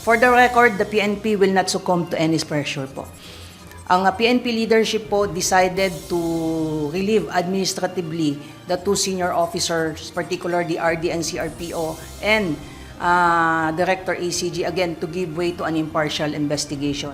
For the record, the PNP will not succumb to any pressure po. Ang PNP leadership po decided to relieve administratively the two senior officers, particularly the RD and CRPO, and Director ACG, again, to give way to an impartial investigation.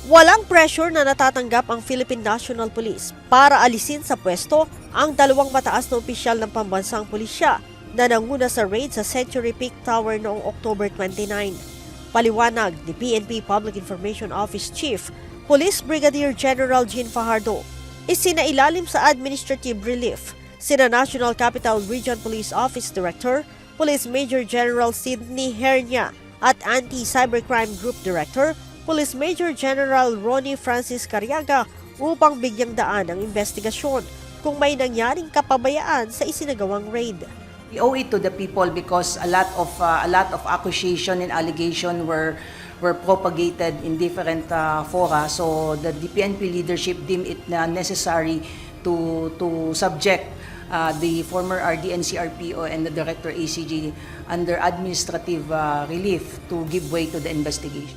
Walang pressure na natatanggap ang Philippine National Police para alisin sa pwesto ang dalawang mataas na opisyal ng pambansang pulisya na nanguna sa raid sa Century Peak Tower noong October 29. Paliwanag ni PNP Public Information Office Chief Police Brigadier General Jean Fajardo, isinailalim sa administrative relief sina National Capital Region Police Office Director, Police Major General Sidney Hernia at Anti-Cybercrime Group Director, Police Major General Ronnie Francis Cariaga upang bigyang daan ang investigasyon kung may nangyaring kapabayaan sa isinagawang raid. We owe it to the people because a lot of accusation and allegation were propagated in different fora. So the PNP leadership deemed it necessary to subject the former RD and CRPO and the Director ACG under administrative relief to give way to the investigation.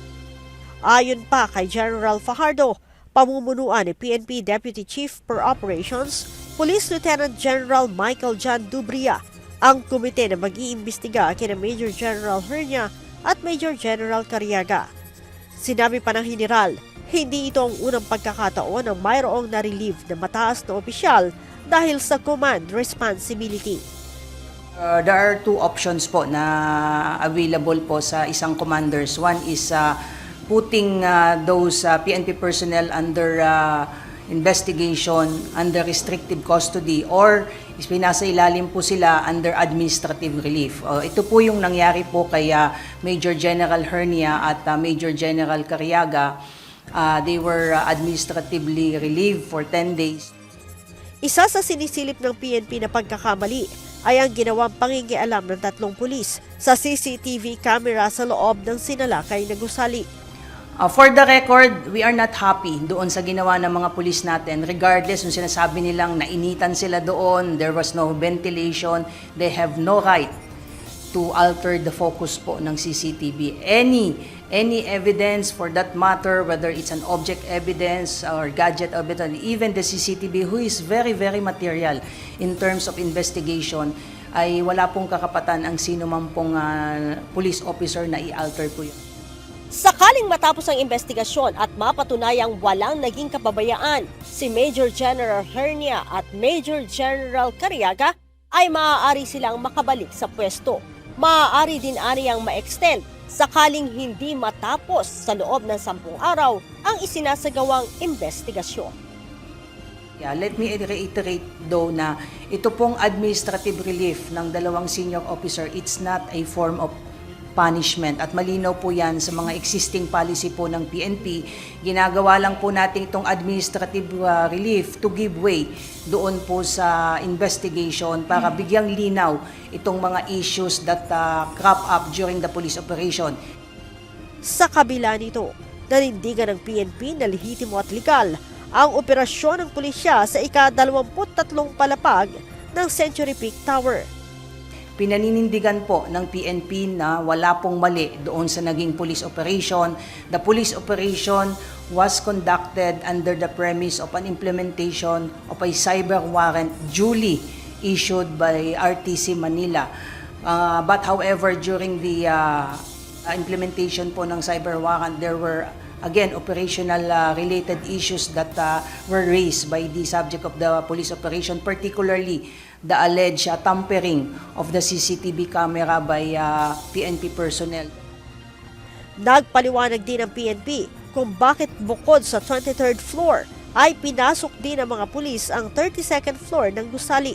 Ayon pa kay General Fajardo, pamumunuan ni PNP Deputy Chief for Operations, Police Lieutenant General Michael John Dubria, ang komite na mag-iimbestiga kina Major General Hernia at Major General Cariaga. Sinabi pa ng General, hindi ito ang unang pagkakataon na mayroong na-relieve na mataas na opisyal dahil sa command responsibility. There are two options po na available po sa isang commanders. One is putting those PNP personnel under investigation, under restrictive custody, or pinasa ilalim po sila under administrative relief. Ito po yung nangyari po kay Major General Hernia at Major General Cariaga. They were administratively relieved for 10 days. Isa sa sinisilip ng PNP na pagkakamali ay ang ginawang pangingialam ng tatlong pulis sa CCTV camera sa loob ng sinalakay na gusali. For the record, we are not happy doon sa ginawa ng mga pulis natin. Regardless, yung sinasabi nilang nainitan sila doon, there was no ventilation, they have no right to alter the focus po ng CCTV. Any evidence for that matter, whether it's an object evidence or gadget evidence, even the CCTV, who is very, very material in terms of investigation, ay wala pong kakapatan ang sino man pong police officer na i-alter po yun. Sakaling matapos ang investigasyon at mapatunayang walang naging kapabayaan, si Major General Hernia at Major General Cariaga ay maaari silang makabalik sa pwesto. Maaari din aniyang ma-extend sakaling hindi matapos sa loob ng 10 araw ang isinasagawang investigasyon. Let me reiterate though na ito pong administrative relief ng dalawang senior officer, it's not a form of punishment at malinaw po yan sa mga existing policy po ng PNP. Ginagawa lang po natin itong administrative relief to give way doon po sa investigation para bigyang linaw itong mga issues that crop up during the police operation. Sa kabila nito, nanindigan ng PNP na lehitimo at legal ang operasyon ng pulisya sa ika-23 palapag ng Century Peak Tower. Pinaninindigan po ng PNP na wala pong mali doon sa naging police operation. The police operation was conducted under the premise of an implementation of a cyber warrant duly issued by RTC Manila. But however, during the implementation po ng cyber warrant, there were again operational related issues that were raised by the subject of the police operation, particularly the alleged tampering of the CCTV camera by PNP personnel. Nagpaliwanag din ang PNP kung bakit bukod sa 23rd floor ay pinasok din ng mga pulis ang 32nd floor ng gusali.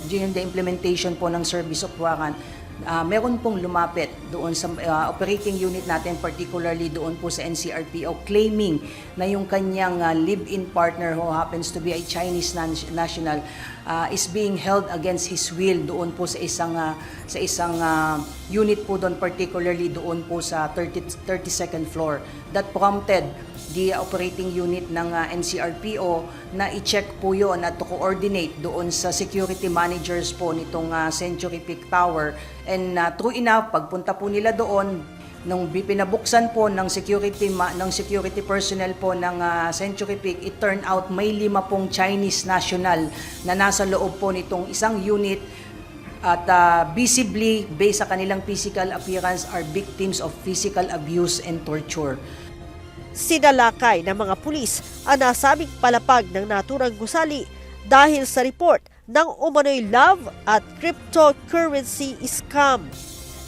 During the implementation po ng service of warrant, meron pong lumapit doon sa operating unit natin, particularly doon po sa NCRPO, claiming na yung kanyang live-in partner who happens to be a Chinese national is being held against his will doon po sa isang unit po doon, particularly doon po sa 32nd floor. That prompted the operating unit ng NCRPO na i-check po yun at to coordinate doon sa security managers po nitong Century Peak Tower. And true enough, pagpunta po nila doon, Nung pinabuksan po ng security personnel po ng Century Peak, it turned out may 5 pong Chinese national na nasa loob po nitong isang unit at visibly based sa kanilang physical appearance are victims of physical abuse and torture. Sinalakay ng mga pulis ang nasabing palapag ng naturang gusali dahil sa report ng umano'y love at cryptocurrency scam.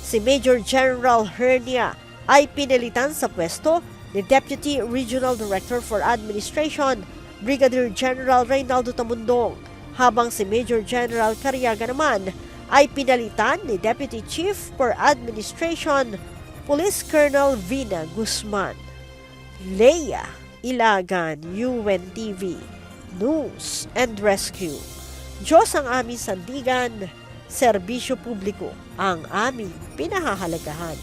Si Major General Hernia ay pinilitan sa pwesto ni Deputy Regional Director for Administration, Brigadier General Reynaldo Tamundong, habang si Major General Cariaga naman ay pinalitan ni Deputy Chief for Administration, Police Colonel Vina Guzman. Leia Ilagan, UNTV, News and Rescue. Diyos ang aming sandigan, serbisyo publiko ang aming pinahahalagahan.